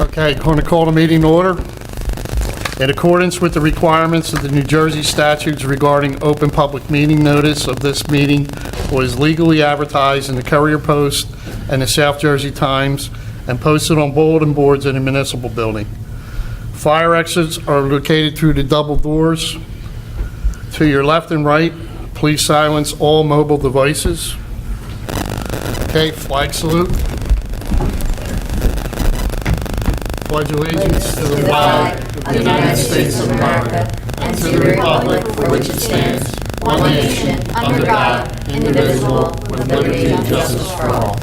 Okay, going to call the meeting to order. In accordance with the requirements of the New Jersey statutes regarding open public meeting, notice of this meeting was legally advertised in the Courier Post and the South Jersey Times and posted on bulletin boards in the municipal building. Fire exits are located through the double doors. To your left and right, please silence all mobile devices. Okay, flag salute. Pledge allegiance to the flag of the United States of America and to the republic for which it stands, one nation, under God, indivisible, with liberty and justice for all.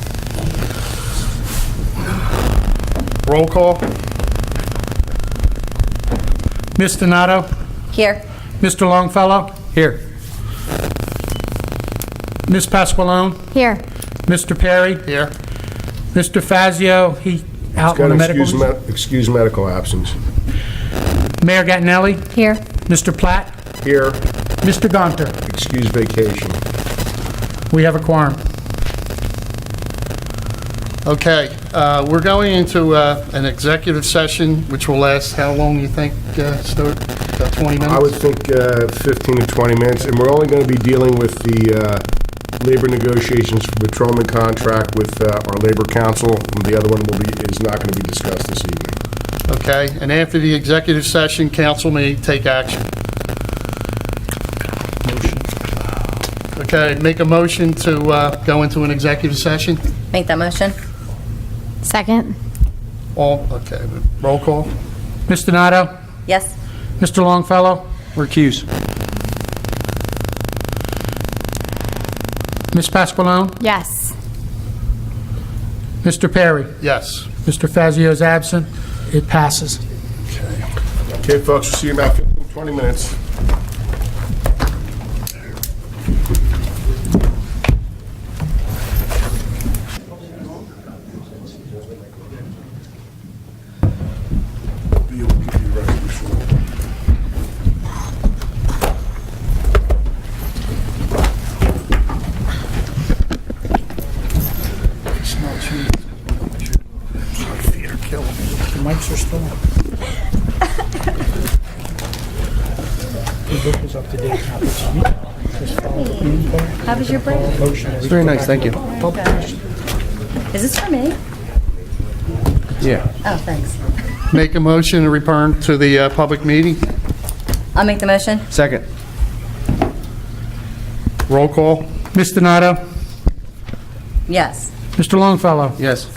Roll call. Ms. Donato? Here. Mr. Longfellow? Here. Ms. Pasqualone? Here. Mr. Perry? Here. Mr. Fazio, he out on a medical leave. Excuse medical absence. Mayor Gattinelli? Here. Mr. Platt? Here. Mr. Gonter? Excuse vacation. We have a quorum. Okay, we're going into an executive session, which will last how long, you think, Stuart? About 20 minutes? I would think 15 to 20 minutes, and we're only going to be dealing with the labor negotiations for patrolman contract with our labor council. And the other one is not going to be discussed this evening. Okay, and after the executive session, council may take action. Okay, make a motion to go into an executive session. Make that motion. Second. Okay, roll call. Ms. Donato? Yes. Mr. Longfellow? Recuse. Ms. Pasqualone? Yes. Mr. Perry? Yes. Mr. Fazio is absent. It passes. Okay, folks, we'll see you in about 15 to 20 minutes. The mics are still on. The book is up to date. How was your break? It's very nice, thank you. Is this for me? Yeah. Oh, thanks. Make a motion to return to the public meeting. I'll make the motion. Second. Roll call. Ms. Donato? Yes. Mr. Longfellow? Yes.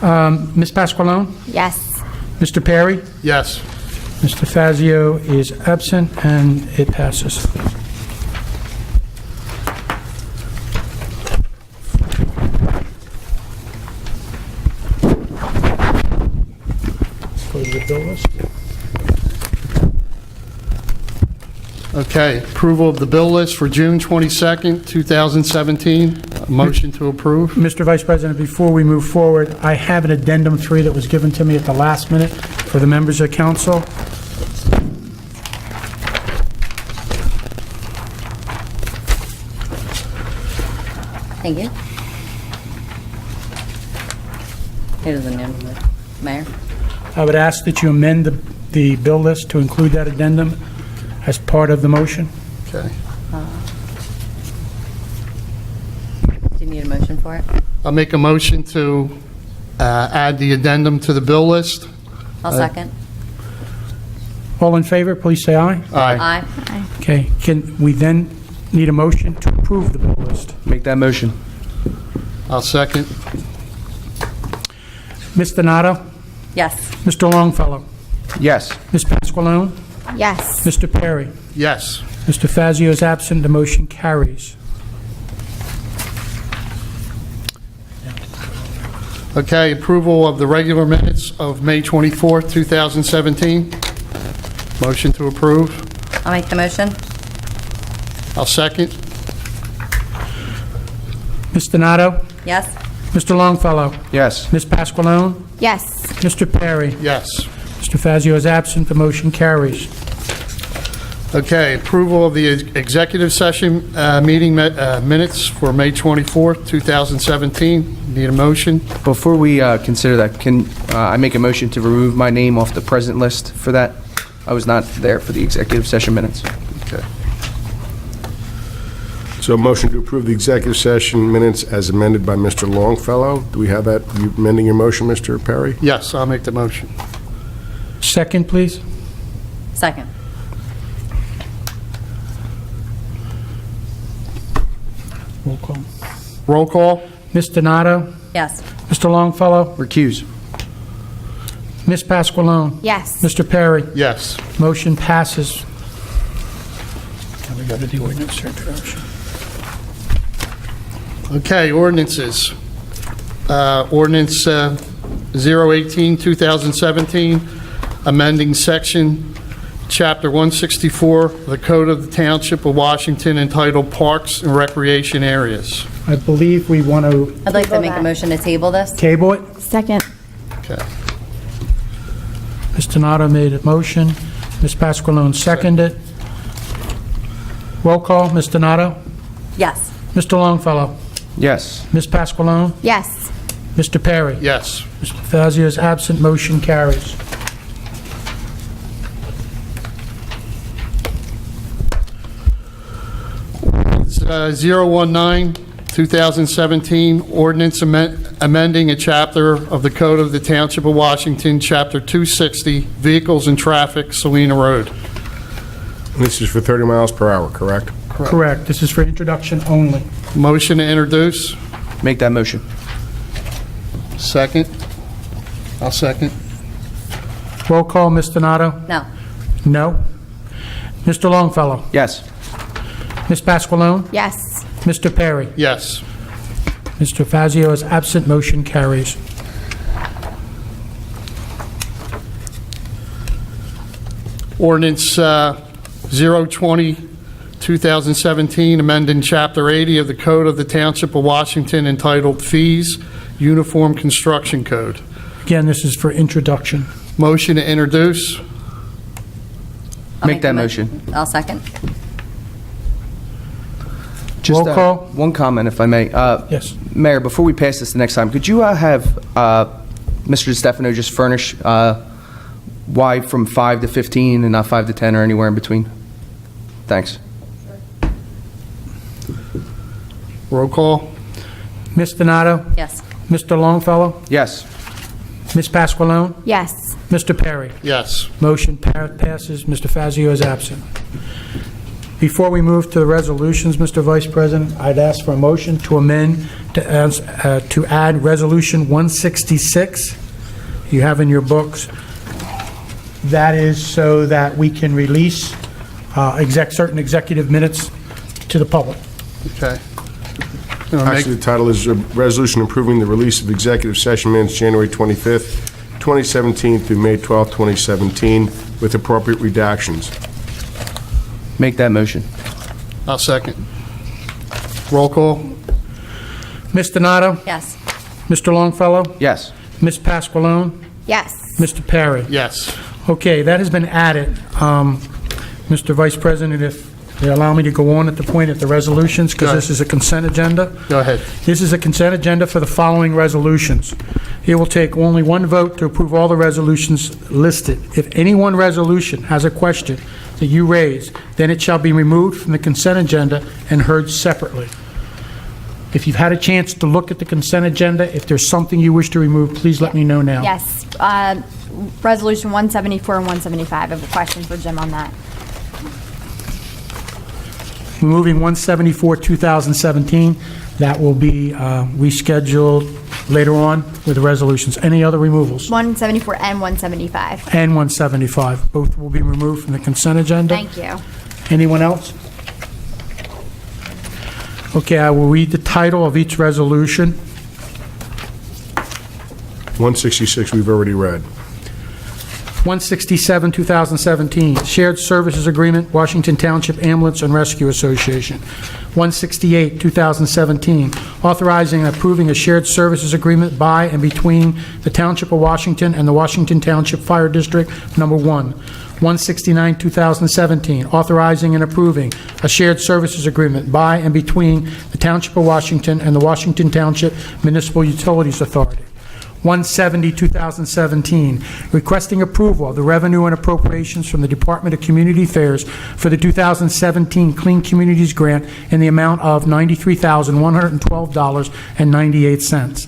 Ms. Pasqualone? Yes. Mr. Perry? Yes. Mr. Fazio is absent, and it passes. Go to the bill list. Okay, approval of the bill list for June 22nd, 2017. A motion to approve. Mr. Vice President, before we move forward, I have an addendum 3 that was given to me at the last minute for the members of council. Thank you. Here's the new Mayor. I would ask that you amend the bill list to include that addendum as part of the motion. Okay. Do you need a motion for it? I'll make a motion to add the addendum to the bill list. I'll second. All in favor, please say aye. Aye. Aye. Okay, can we then need a motion to approve the bill list? Make that motion. I'll second. Ms. Donato? Yes. Mr. Longfellow? Yes. Ms. Pasqualone? Yes. Mr. Perry? Yes. Mr. Fazio is absent. The motion carries. Okay, approval of the regular minutes of May 24th, 2017. Motion to approve. I'll make the motion. I'll second. Ms. Donato? Yes. Mr. Longfellow? Yes. Ms. Pasqualone? Yes. Mr. Perry? Yes. Mr. Fazio is absent. The motion carries. Okay, approval of the executive session meeting minutes for May 24th, 2017. Need a motion? Before we consider that, can I make a motion to remove my name off the present list for that? I was not there for the executive session minutes. Okay. So a motion to approve the executive session minutes as amended by Mr. Longfellow. Do we have that? You amending your motion, Mr. Perry? Yes, I'll make the motion. Second, please. Second. Roll call. Roll call? Ms. Donato? Yes. Mr. Longfellow? Recuse. Ms. Pasqualone? Yes. Mr. Perry? Yes. Motion passes. Now we got to do ordinance introduction. Okay, ordinances. Ordinance 018, 2017, amending section, chapter 164, the Code of the Township of Washington entitled Parks and Recreation Areas. I believe we want to I'd like to make a motion to table this. table it. Second. Okay. Ms. Donato made a motion. Ms. Pasqualone seconded. Roll call, Ms. Donato? Yes. Mr. Longfellow? Yes. Ms. Pasqualone? Yes. Mr. Perry? Yes. Mr. Fazio is absent, motion carries. It's 019, 2017, ordinance amending a chapter of the Code of the Township of Washington, Chapter 260, Vehicles and Traffic, Salina Road. This is for 30 miles per hour, correct? Correct. This is for introduction only. Motion to introduce. Make that motion. Second. I'll second. Roll call, Ms. Donato? No. No. Mr. Longfellow? Yes. Ms. Pasqualone? Yes. Mr. Perry? Yes. Mr. Fazio is absent, motion carries. Ordinance 020, 2017, amending Chapter 80 of the Code of the Township of Washington entitled Fees, Uniform Construction Code. Again, this is for introduction. Motion to introduce. I'll Make that the motion. I'll second. Just, Roll call. one comment, if I may. Yes. Mayor, before we pass this the next time, could you have Mr. DeStefano just furnish why from 5 to 15 and not 5 to 10 or anywhere in between? Thanks. Roll call. Ms. Donato? Yes. Mr. Longfellow? Yes. Ms. Pasqualone? Yes. Mr. Perry? Yes. Motion passes. Mr. Fazio is absent. Before we move to the resolutions, Mr. Vice President, I'd ask for a motion to amend to add Resolution 166 you have in your books. That is so that we can release certain executive minutes to the public. Okay. Actually, the title is a resolution approving the release of executive session minutes January 25th, 2017 through May 12th, 2017, with appropriate redactions. Make that motion. I'll second. Roll call. Ms. Donato? Yes. Mr. Longfellow? Yes. Ms. Pasqualone? Yes. Mr. Perry? Yes. Okay, that has been added. Mr. Vice President, if they allow me to go on at the point at the resolutions, because Go this is a consent agenda. Go ahead. This is a consent agenda for the following resolutions. It will take only one vote to approve all the resolutions listed. If any one resolution has a question that you raise, then it shall be removed from the consent agenda and heard separately. If you've had a chance to look at the consent agenda, if there's something you wish to remove, please let me know now. Yes, Resolution 174 and 175. I have a question for Jim on that. Moving 174, 2017, that will be rescheduled later on with the resolutions. Any other removals? 174 and 175. And 175, both will be removed from the consent agenda. Thank you. Anyone else? Okay, I will read the title of each resolution. 166 we've already read. 167, 2017, Shared Services Agreement, Washington Township Ambulance and Rescue Association. 168, 2017, authorizing and approving a shared services agreement by and between the Township of Washington and the Washington Township Fire District Number 1. 169, 2017, authorizing and approving a shared services agreement by and between the Township of Washington and the Washington Township Municipal Utilities Authority. 170, 2017, requesting approval of the revenue and appropriations from the Department of Community Affairs for the 2017 Clean Communities Grant in the amount of $93,112.98.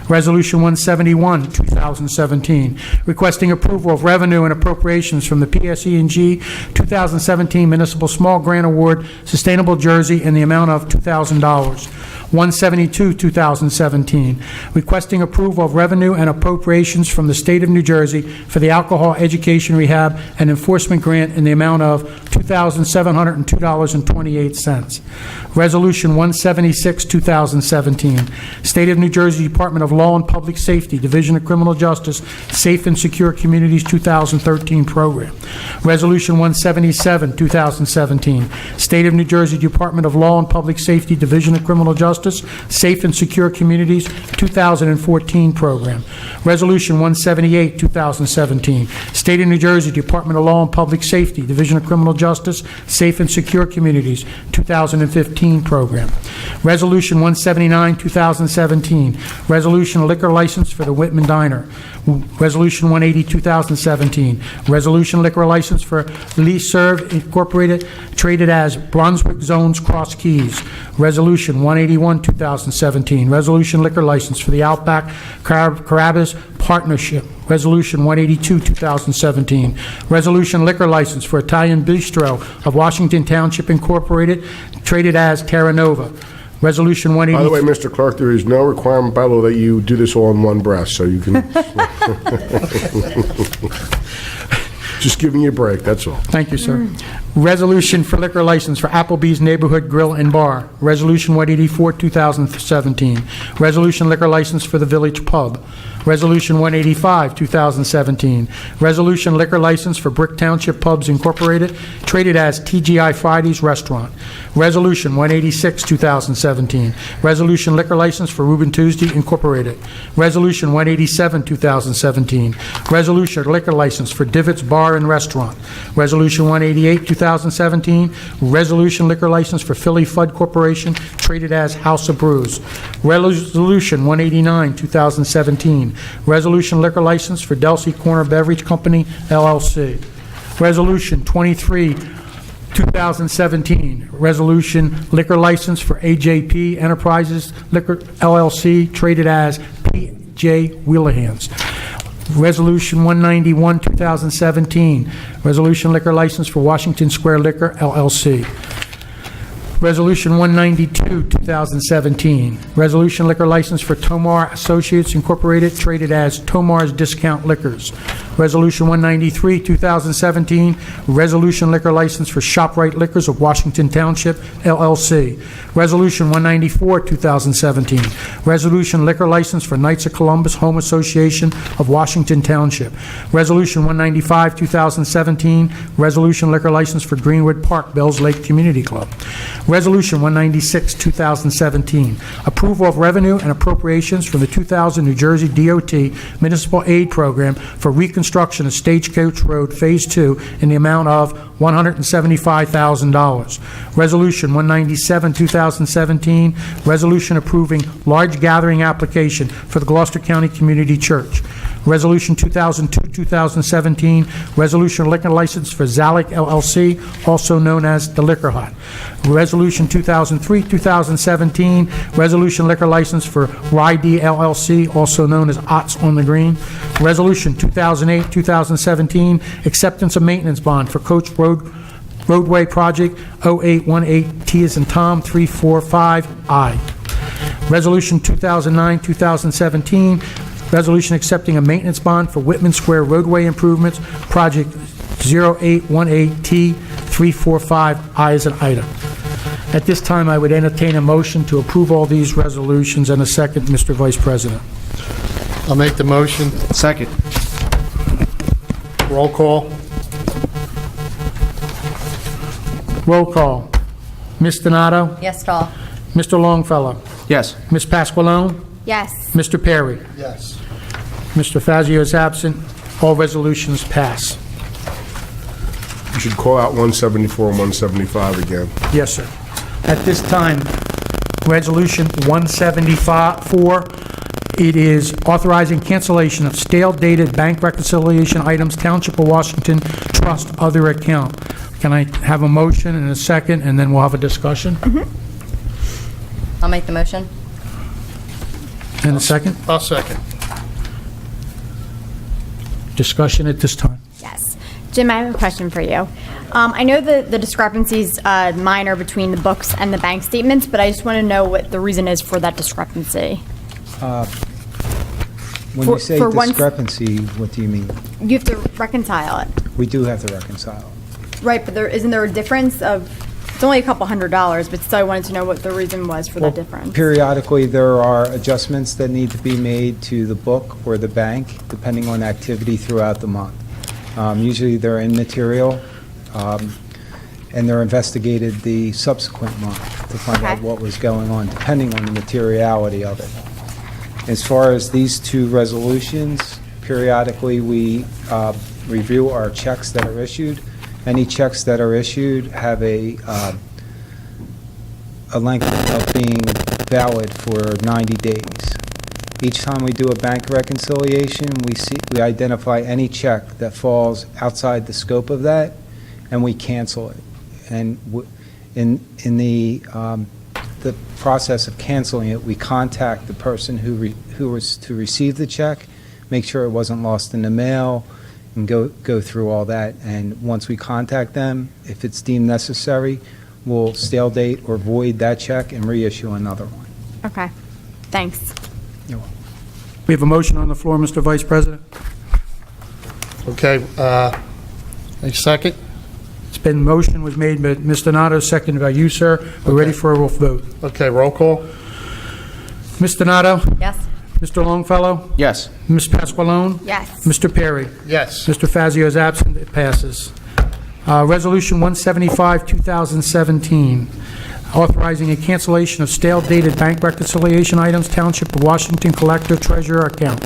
Resolution 171, 2017, requesting approval of revenue and appropriations from the PSE&G 2017 Municipal Small Grant Award, Sustainable Jersey, in the amount of $2,000. 172, 2017, requesting approval of revenue and appropriations from the State of New Jersey for the Alcohol Education Rehab and Enforcement Grant in the amount of $2,702.28. Resolution 176, 2017, State of New Jersey Department of Law and Public Safety, Division of Criminal Justice, Safe and Secure Communities 2013 program. Resolution 177, 2017, State of New Jersey Department of Law and Public Safety, Division of Criminal Justice, Safe and Secure Communities 2014 program. Resolution 178, 2017, State of New Jersey Department of Law and Public Safety, Division of Criminal Justice, Safe and Secure Communities 2015 program. Resolution 179, 2017, Resolution Liquor License for the Whitman Diner. Resolution 180, 2017, Resolution Liquor License for Lee Serve Incorporated, traded as Brunswick Zones Cross Keys. Resolution 181, 2017, Resolution Liquor License for the Outback Carabas Partnership. Resolution 182, 2017, Resolution Liquor License for Italian Bistro of Washington Township Incorporated, traded as Terra Nova. Resolution 183. By the way, Mr. Clerk, there is no requirement by law that you do this all in one breath, so you can... Just giving you a break, that's all. Thank you, sir. Resolution for liquor license for Applebee's Neighborhood Grill and Bar. Resolution 184, 2017. Resolution liquor license for the Village Pub. Resolution 185, 2017. Resolution liquor license for Brick Township Pubs Incorporated, traded as TGI Fridays Restaurant. Resolution 186, 2017. Resolution liquor license for Reuben Tuesday Incorporated. Resolution 187, 2017. Resolution liquor license for Divots Bar and Restaurant. Resolution 188, 2017. Resolution liquor license for Philly Fudd Corporation, traded as House of Brews. Resolution 189, 2017. Resolution liquor license for Delsey Corner Beverage Company, LLC. Resolution 23, 2017, Resolution liquor license for AJP Enterprises Liquor, LLC, traded as P.J. Wheelahans. Resolution 191, 2017, Resolution liquor license for Washington Square Liquor, LLC. Resolution 192, 2017, Resolution liquor license for Tomar Associates Incorporated, traded as Tomar's Discount Liquors. Resolution 193, 2017, Resolution liquor license for ShopRite Liquors of Washington Township, LLC. Resolution 194, 2017, Resolution liquor license for Knights of Columbus Home Association of Washington Township. Resolution 195, 2017, Resolution liquor license for Greenwood Park Bells Lake Community Club. Resolution 196, 2017, approval of revenue and appropriations from the 2000 New Jersey DOT Municipal Aid Program for reconstruction of Stagecoach Road Phase 2 in the amount of $175,000. Resolution 197, 2017, resolution approving large gathering application for the Gloucester County Community Church. Resolution 2002-2017, resolution liquor license for Zalik LLC, also known as the Liquor Hut. Resolution 2003-2017, resolution liquor license for RID LLC, also known as Otts on the Green. Resolution 2008-2017, acceptance of maintenance bond for Coach Roadway Project 0818 T as in Tom 345I. Resolution 2009-2017, resolution accepting a maintenance bond for Whitman Square roadway improvements, project 0818T345I as an item. At this time, I would entertain a motion to approve all these resolutions, and a second, Mr. Vice President. I'll make the motion. Second. Roll call. Roll call. Ms. Donato? Yes, to all. Mr. Longfellow? Yes. Ms. Pasqualone? Yes. Mr. Perry? Yes. Mr. Fazio is absent. All resolutions pass. You should call out 174 and 175 again. Yes, sir. At this time, Resolution 174, it is authorizing cancellation of stale-dated bank reconciliation items, Township of Washington Trust other account. Can I have a motion and a second, and then we'll have a discussion? I'll make the motion. And a second? I'll second. Discussion at this time. Yes. Jim, I have a question for you. I know the discrepancies minor between the books and the bank statements, but I just want to know what the reason is for that discrepancy. When For- you say for one- discrepancy, what do you mean? You have to reconcile it. We do have to reconcile. Right, but isn't there a difference of, it's only a couple $100s, but still I wanted to know what the reason was for that difference. Periodically, there are adjustments that need to be made to the book or the bank, depending on activity throughout the month. Usually, they're immaterial, and they're investigated the subsequent month to find out Okay. what was going on, depending on the materiality of it. As far as these two resolutions, periodically, we review our checks that are issued. Any checks that are issued have a length of being valid for 90 days. Each time we do a bank reconciliation, we identify any check that falls outside the scope of that, and we cancel it. And in the process of canceling it, we contact the person who was to receive the check, make sure it wasn't lost in the mail, and go through all that. And once we contact them, if it's deemed necessary, we'll stale date or void that check and reissue another one. Okay, thanks. We have a motion on the floor, Mr. Vice President. Okay, a second? It's been, motion was made by Mr. Nato, seconded by you, sir. We're ready for a vote. Okay, roll call? Mr. Nato? Yes? Mr. Longfellow? Yes. Ms. Pasqualone? Yes. Mr. Perry? Yes. Mr. Fazio is absent. It passes. Resolution 175, 2017, authorizing a cancellation of stale-dated bank reconciliation items, Township of Washington Collector Treasurer Account.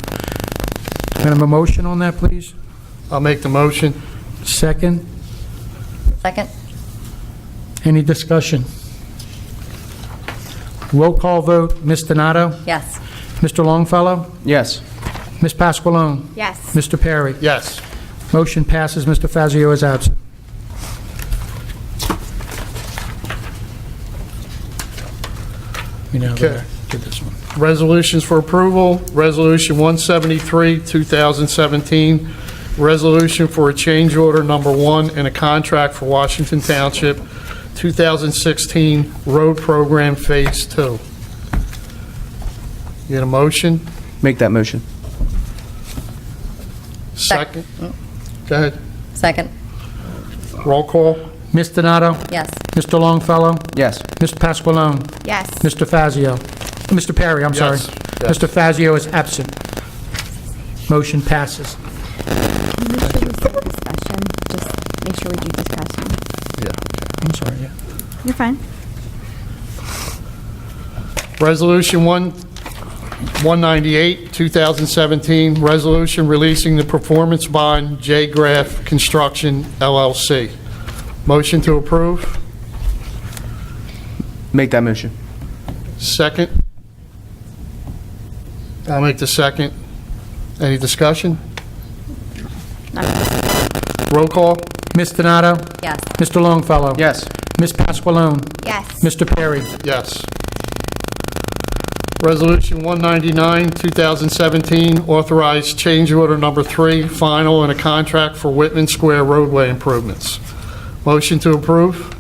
Can I have a motion on that, please? I'll make the motion. Second. Second? Any discussion? Roll call vote. Ms. Donato? Yes. Mr. Longfellow? Yes. Ms. Pasqualone? Yes. Mr. Perry? Yes. Motion passes. Mr. Fazio is absent. We now go Okay. back to this one. Resolutions for approval. Resolution 173, 2017, resolution for a change order number 1 in a contract for Washington Township 2016 Road Program Phase 2. Get a motion? Make that motion. Second? Go ahead. Second? Roll call? Ms. Donato? Yes. Mr. Longfellow? Yes. Ms. Pasqualone? Yes. Mr. Fazio? Mr. Perry, I'm sorry. Yes. Yes. Mr. Fazio is absent. Motion passes. Make sure we skip discussion. Just make sure we do discussion. Yeah. I'm sorry, yeah. You're fine. Resolution 198, 2017, resolution releasing the performance bond J. Graff Construction LLC. Motion to approve. Make that motion. Second. I'll make the second. Any discussion? Roll call? Ms. Donato? Yes. Mr. Longfellow? Yes. Ms. Pasqualone? Yes. Mr. Perry? Yes. Resolution 199, 2017, authorized change order number 3, final in a contract for Whitman Square roadway improvements. Motion to approve.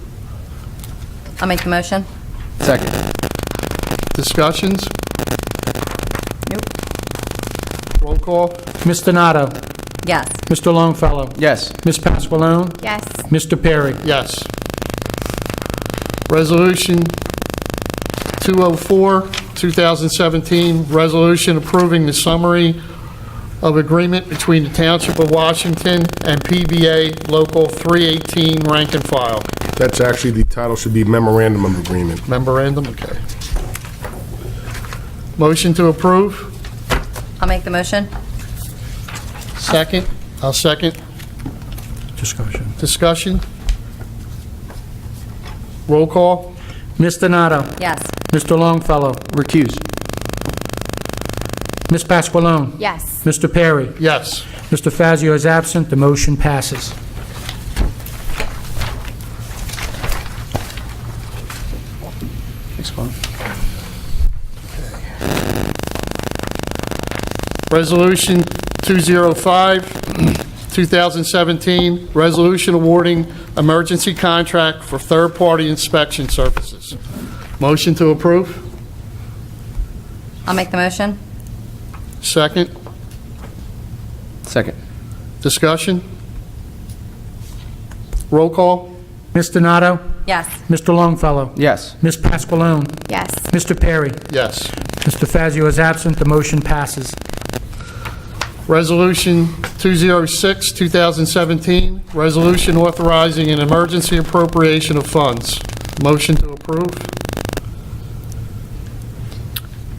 I'll make the motion. Second. Discussions? Nope. Roll call? Ms. Donato? Yes. Mr. Longfellow? Yes. Ms. Pasqualone? Yes. Mr. Perry? Yes. Resolution 204, 2017, resolution approving the summary of agreement between the Township of Washington and PBA Local 318 rank and file. That's actually, the title should be Memorandum of Agreement. Memorandum, okay. Motion to approve? I'll make the motion. Second? I'll second. Discussion. Discussion? Roll call? Ms. Donato? Yes. Mr. Longfellow? Recuse. Ms. Pasqualone? Yes. Mr. Perry? Yes. Mr. Fazio is absent. The motion passes. Thanks, Colin. Resolution 205, 2017, resolution awarding emergency contract for third-party inspection services. Motion to approve? I'll make the motion. Second? Second. Discussion? Roll call? Ms. Donato? Yes. Mr. Longfellow? Yes. Ms. Pasqualone? Yes. Mr. Perry? Yes. Mr. Fazio is absent. The motion passes. Resolution 206, 2017, resolution authorizing an emergency appropriation of funds. Motion to approve?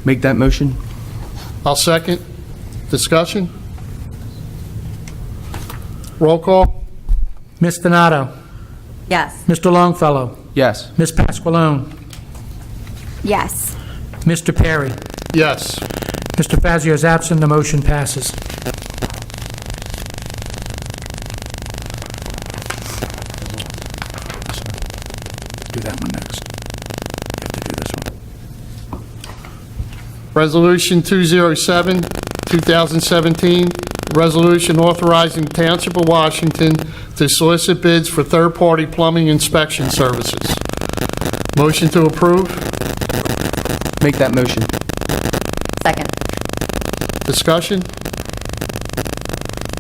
Make that motion. I'll second. Discussion? Roll call? Ms. Donato? Yes. Mr. Longfellow? Yes. Ms. Pasqualone? Yes. Mr. Perry? Yes. Mr. Fazio is absent. The motion passes. Do that one next. You have to do this one. Resolution 207, 2017, resolution authorizing the Township of Washington to solicit bids for third-party plumbing inspection services. Motion to approve? Make that motion. Second. Discussion?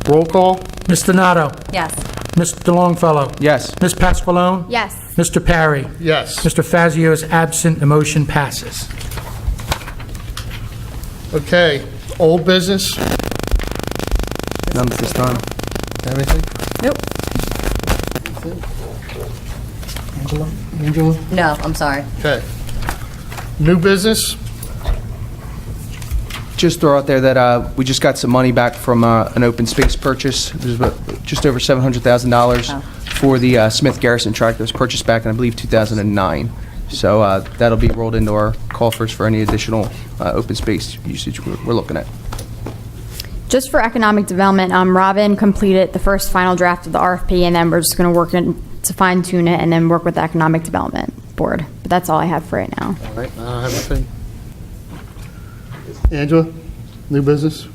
Roll call? Ms. Donato? Yes. Mr. Longfellow? Yes. Ms. Pasqualone? Yes. Mr. Perry? Yes. Mr. Fazio is absent. The motion passes. Okay, old business? None at this time. Anything? Nope. Angela? No, I'm sorry. Okay. New business? Just throw out there that we just got some money back from an open space purchase. It was about just over $700,000 for the Smith Garrison tract that was purchased back in, I believe, 2009. So that'll be rolled into our coffers for any additional open space usage we're looking at. Just for economic development, Robin completed the first final draft of the RFP, and then we're just going to work to fine tune it and then work with the economic development board. But that's all I have for right now. All right, I don't have anything. Angela, new business?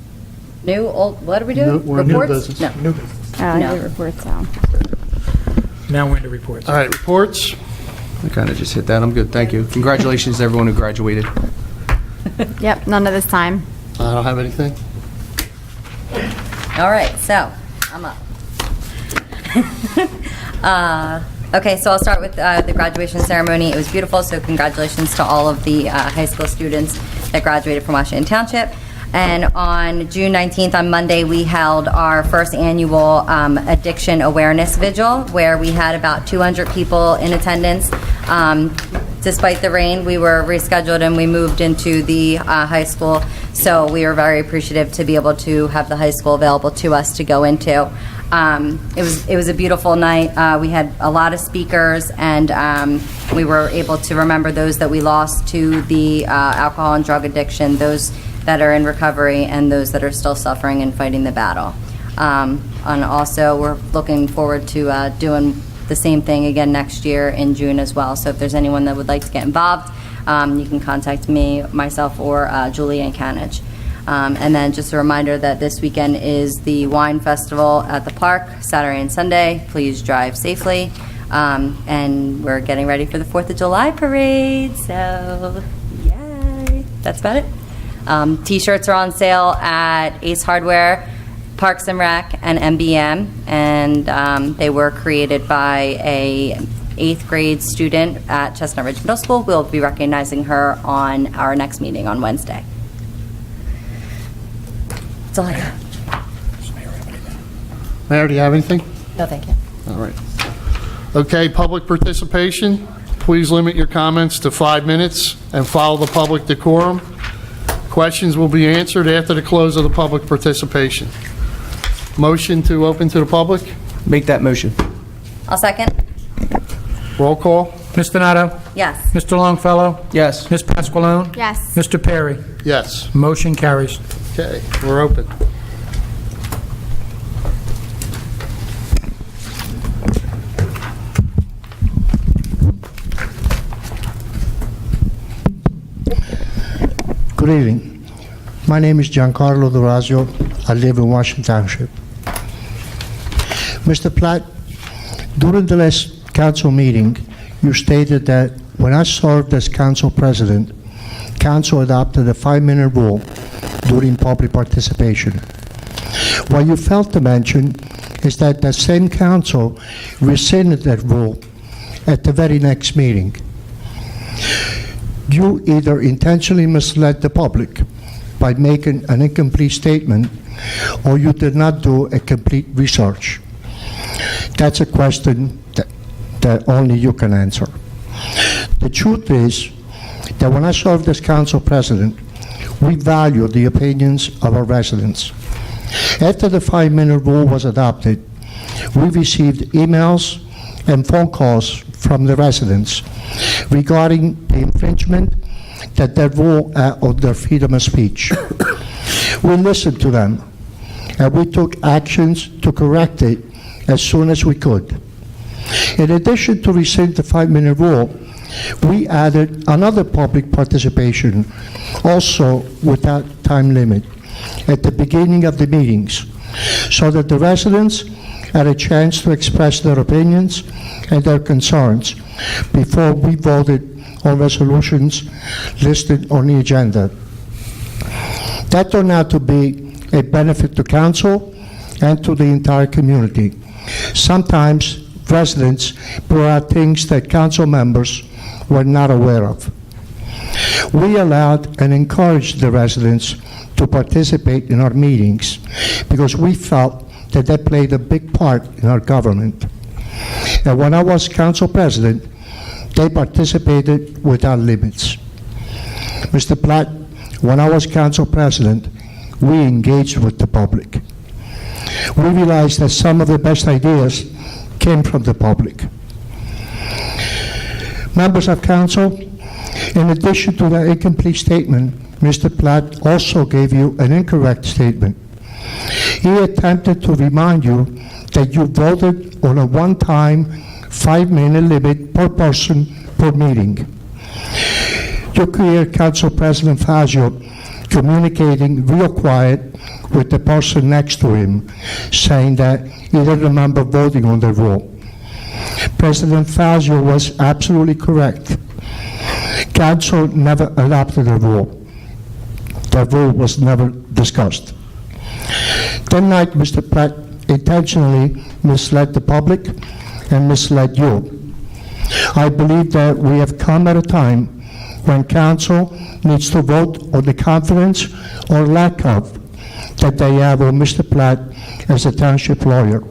New, old, what are we No, doing? we're in new Reports? business. No. New business. I No. did reports out. Now we're into reports. All right, reports? I kind of just hit that. I'm good. Thank you. Congratulations to everyone who graduated. Yep, none of this time. I don't have anything. All right, so I'm up. Okay, so I'll start with the graduation ceremony. It was beautiful, so congratulations to all of the high school students that graduated from Washington Township. And on June 19th, on Monday, we held our first annual Addiction Awareness Vigil, where we had about 200 people in attendance. Despite the rain, we were rescheduled and we moved into the high school, so we were very appreciative to be able to have the high school available to us to go into. It was a beautiful night. We had a lot of speakers, and we were able to remember those that we lost to the alcohol and drug addiction, those that are in recovery, and those that are still suffering and fighting the battle. And also, we're looking forward to doing the same thing again next year in June as well. So if there's anyone that would like to get involved, you can contact me, myself, or Julie Ann Canage. And then just a reminder that this weekend is the Wine Festival at the park, Saturday and Sunday. Please drive safely. And we're getting ready for the 4th of July parade, so yay. That's about it. T-shirts are on sale at Ace Hardware, Parks and Rec, and MBM, and they were created by a 8th grade student at Chestnut Ridge Middle School. We'll be recognizing her on our next meeting on Wednesday. That's all I got. Mayor, do you have anything? No, thank you. All right. Okay, public participation. Please limit your comments to 5 minutes and follow the public decorum. Questions will be answered after the close of the public participation. Motion to open to the public? Make that motion. I'll second. Roll call? Ms. Donato? Yes. Mr. Longfellow? Yes. Ms. Pasqualone? Yes. Mr. Perry? Yes. Motion carries. Okay, we're open. Good evening. My name is Giancarlo Dorazio. I live in Washington Township. Mr. Platt, during the last council meeting, you stated that when I served as council president, council adopted a 5-minute rule during public participation. What you failed to mention is that the same council rescinded that rule at the very next meeting. You either intentionally misled the public by making an incomplete statement, or you did not do a complete research. That's a question that only you can answer. The truth is that when I served as council president, we value the opinions of our residents. After the 5-minute rule was adopted, we received emails and phone calls from the residents regarding the infringement that that rule of their freedom of speech. We listened to them, and we took actions to correct it as soon as we could. In addition to rescind the 5-minute rule, we added another public participation, also without time limit, at the beginning of the meetings, so that the residents had a chance to express their opinions and their concerns before we voted on resolutions listed on the agenda. That turned out to be a benefit to council and to the entire community. Sometimes residents brought out things that council members were not aware of. We allowed and encouraged the residents to participate in our meetings because we felt that they played a big part in our government. And when I was council president, they participated without limits. Mr. Platt, when I was council president, we engaged with the public. We realized that some of the best ideas came from the public. Members of council, in addition to the incomplete statement, Mr. Platt also gave you an incorrect statement. He attempted to remind you that you voted on a one-time 5-minute limit per person per meeting. You hear Council President Fazio communicating real quiet with the person next to him, saying that he didn't remember voting on the rule. President Fazio was absolutely correct. Council never adopted the rule. The rule was never discussed. That night, Mr. Platt intentionally misled the public and misled you. I believe that we have come at a time when council needs to vote on the confidence or lack of that they have on Mr. Platt as a township lawyer.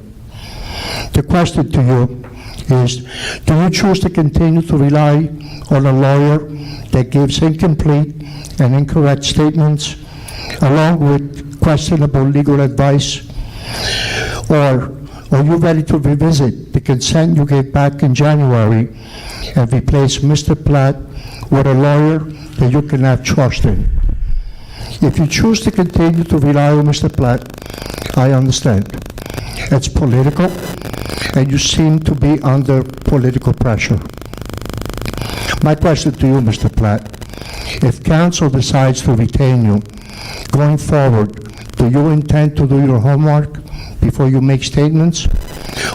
The question to you is, do you choose to continue to rely on a lawyer that gives incomplete and incorrect statements along with questionable legal advice? Or are you ready to revisit the consent you gave back in January and replace Mr. Platt with a lawyer that you cannot trust in? If you choose to continue to rely on Mr. Platt, I understand. It's political, and you seem to be under political pressure. My question to you, Mr. Platt, if council decides to retain you, going forward, do you intend to do your homework before you make statements,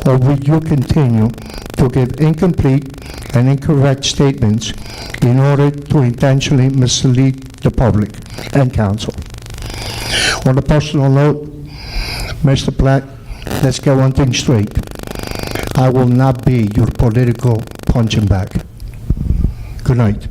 or will you continue to give incomplete and incorrect statements in order to intentionally mislead the public and council? On a personal note, Mr. Platt, let's get one thing straight. I will not be your political punching bag. Good night.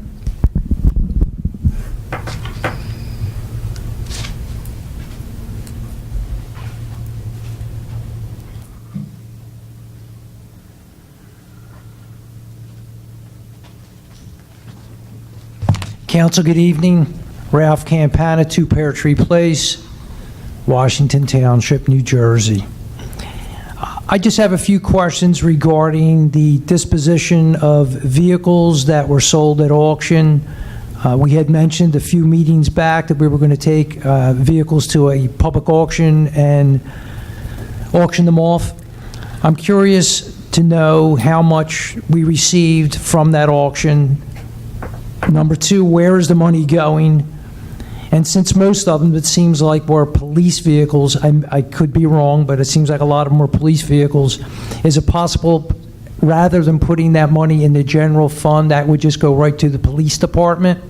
Council, good evening. Ralph Campana, 2 Pear Tree Place, Washington Township, New Jersey. I just have a few questions regarding the disposition of vehicles that were sold at auction. We had mentioned a few meetings back that we were going to take vehicles to a public auction and auction them off. I'm curious to know how much we received from that auction. Number two, where is the money going? And since most of them, it seems like were police vehicles, I could be wrong, but it seems like a lot of them were police vehicles. Is it possible, rather than putting that money in the general fund, that would just go right to the police department?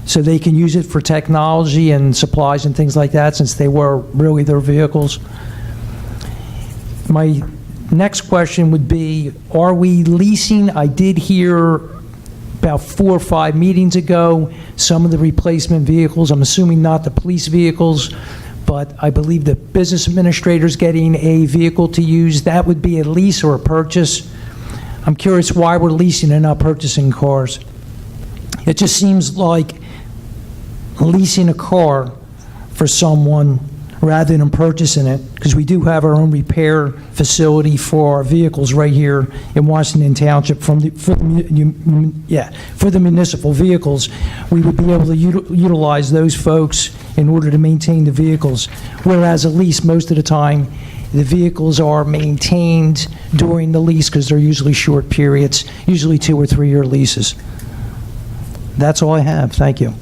So they can use it for technology and supplies and things like that, since they were really their vehicles? My next question would be, are we leasing? I did hear about 4 or 5 meetings ago, some of the replacement vehicles, I'm assuming not the police vehicles, but I believe the business administrator's getting a vehicle to use. That would be a lease or a purchase. I'm curious why we're leasing and not purchasing cars. It just seems like leasing a car for someone rather than purchasing it, because we do have our own repair facility for our vehicles right here in Washington Township. For the municipal vehicles, we would be able to utilize those folks in order to maintain the vehicles. Whereas a lease, most of the time, the vehicles are maintained during the lease because they're usually short periods, usually 2 or 3 year leases. That's all I have. Thank you.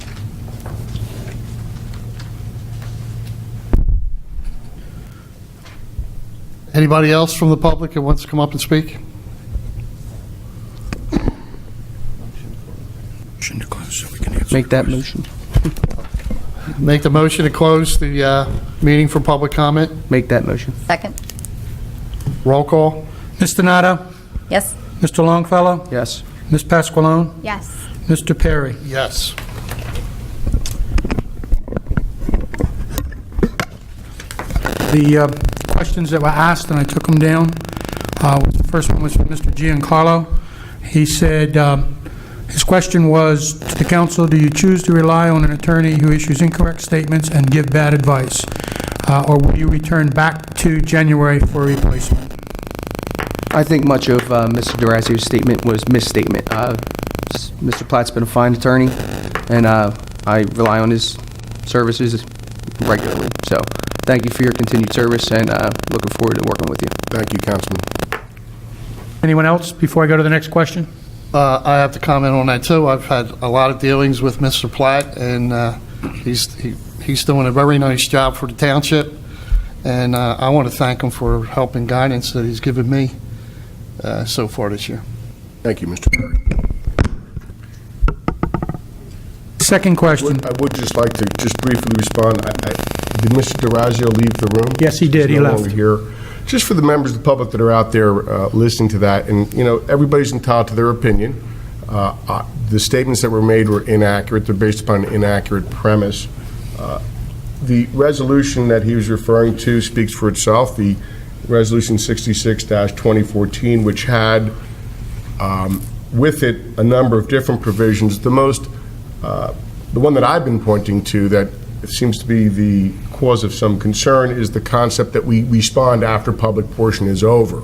Anybody else from the public that wants to come up and speak? Make that motion. Make the motion to close the meeting for public comment. Make that motion. Second? Roll call. Ms. Donato? Yes? Mr. Longfellow? Yes. Ms. Pasqualone? Yes. Mr. Perry? Yes. The questions that were asked, and I took them down. The first one was from Mr. Giancarlo. He said, his question was to the council, do you choose to rely on an attorney who issues incorrect statements and give bad advice? Or will you return back to January for a replacement? I think much of Mr. Durazio's statement was misstatement. Mr. Platt's been a fine attorney, and I rely on his services regularly. So thank you for your continued service, and looking forward to working with you. Thank you, Councilman. Anyone else before I go to the next question? I have to comment on that too. I've had a lot of dealings with Mr. Platt, and he's doing a very nice job for the township. And I want to thank him for help and guidance that he's given me so far this year. Thank you, Mr. Perry. Second question. I would just like to just briefly respond. Did Mr. Durazio leave the room? Yes, he did. He's He no left. longer here. Just for the members of the public that are out there listening to that, and, you know, everybody's entitled to their opinion. The statements that were made were inaccurate. They're based upon an inaccurate premise. The resolution that he was referring to speaks for itself. The Resolution 66-2014, which had with it a number of different provisions. The one that I've been pointing to that seems to be the cause of some concern is the concept that we respond after public portion is over.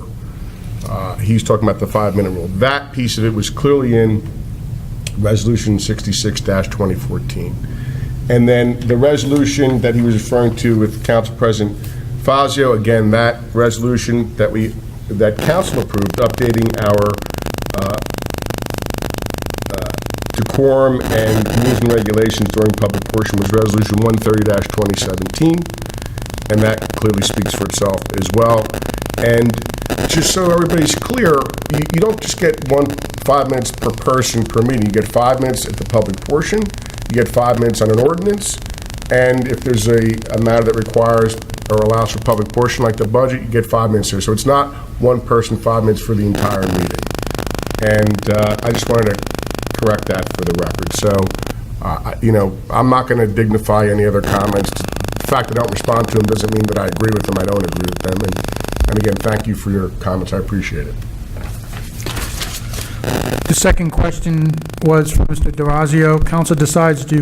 He's talking about the 5-minute rule. That piece of it was clearly in Resolution 66-2014. And then the resolution that he was referring to with Council President Fazio, again, that resolution that Council approved, updating our decorum and rules and regulations during public portion, was Resolution 130-2017, and that clearly speaks for itself as well. And just so everybody's clear, you don't just get 5 minutes per person per meeting. You get 5 minutes at the public portion, you get 5 minutes on an ordinance, and if there's a matter that requires or allows for public portion like the budget, you get 5 minutes there. So it's not one person, 5 minutes for the entire meeting. And I just wanted to correct that for the record. So, you know, I'm not going to dignify any other comments. The fact that I don't respond to them doesn't mean that I agree with them. I don't agree with them. And again, thank you for your comments. I appreciate it. The second question was from Mr. Durazio. Council decides to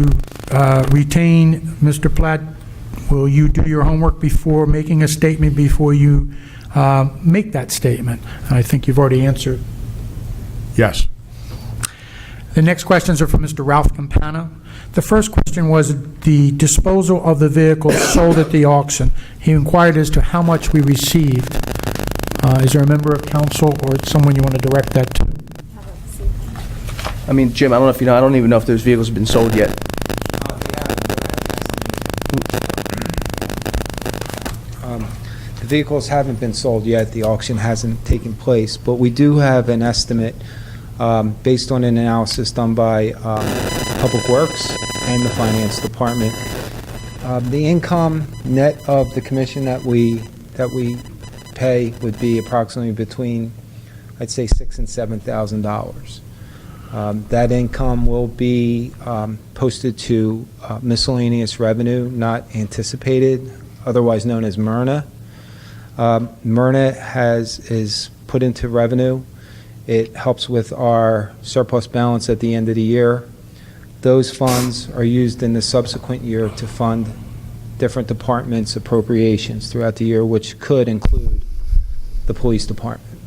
retain Mr. Platt will you do your homework before making a statement, before you make that statement? And I think you've already answered. Yes. The next questions are from Mr. Ralph Campana. The first question was the disposal of the vehicle sold at the auction. He inquired as to how much we received. Is there a member of council or someone you want to direct that to? I mean, Jim, I don't know if you know, I don't even know if those vehicles have been sold yet. The vehicles haven't been sold yet, the auction hasn't taken place, but we do have an estimate based on an analysis done by Public Works and the Finance Department. The income net of the commission that we pay would be approximately between, I'd say, $6,000 and $7,000. That income will be posted to miscellaneous revenue not anticipated, otherwise known as MRNA. MRNA is put into revenue. It helps with our surplus balance at the end of the year. Those funds are used in the subsequent year to fund different departments' appropriations throughout the year, which could include the police department.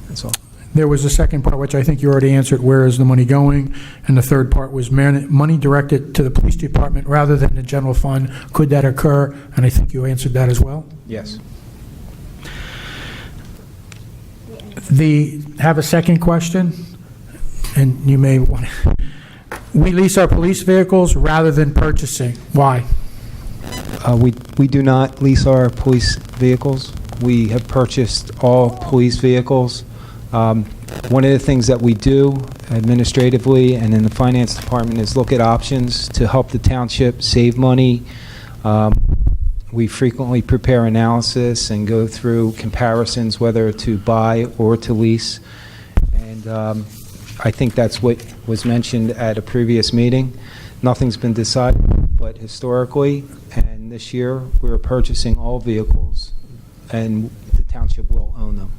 That's all. There was a second part, which I think you already answered, where is the money going? And the third part was money directed to the police department rather than the general fund. Could that occur? And I think you answered that as well. Yes. Have a second question, and you may want to. We lease our police vehicles rather than purchasing. Why? We do not lease our police vehicles. We have purchased all police vehicles. One of the things that we do administratively and in the finance department is look at options to help the township save money. We frequently prepare analysis and go through comparisons whether to buy or to lease. And I think that's what was mentioned at a previous meeting. Nothing's been decided, but historically and this year we're purchasing all vehicles and the township will own them.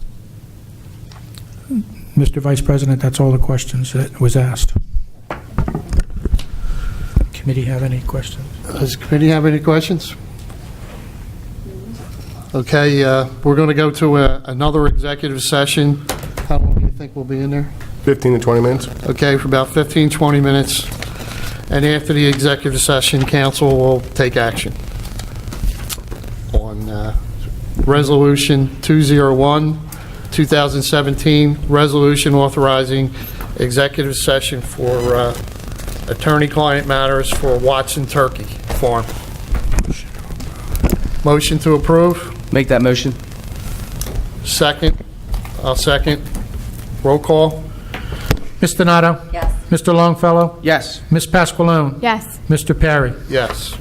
Mr. Vice President, that's all the questions that was asked. Committee have any questions? Does the committee have any questions? Okay, we're going to go to another executive session. How long do you think we'll be in there? 15 to 20 minutes. Okay, for about 15, 20 minutes. And after the executive session, council will take action on Resolution 201, 2017, resolution authorizing executive session for attorney-client matters for Watson Turkey Farm. Motion to approve? Make that motion. Second? I'll second. Roll call? Ms. Donato? Yes. Mr. Longfellow? Yes. Ms. Pasqualone? Yes. Mr. Perry? Yes.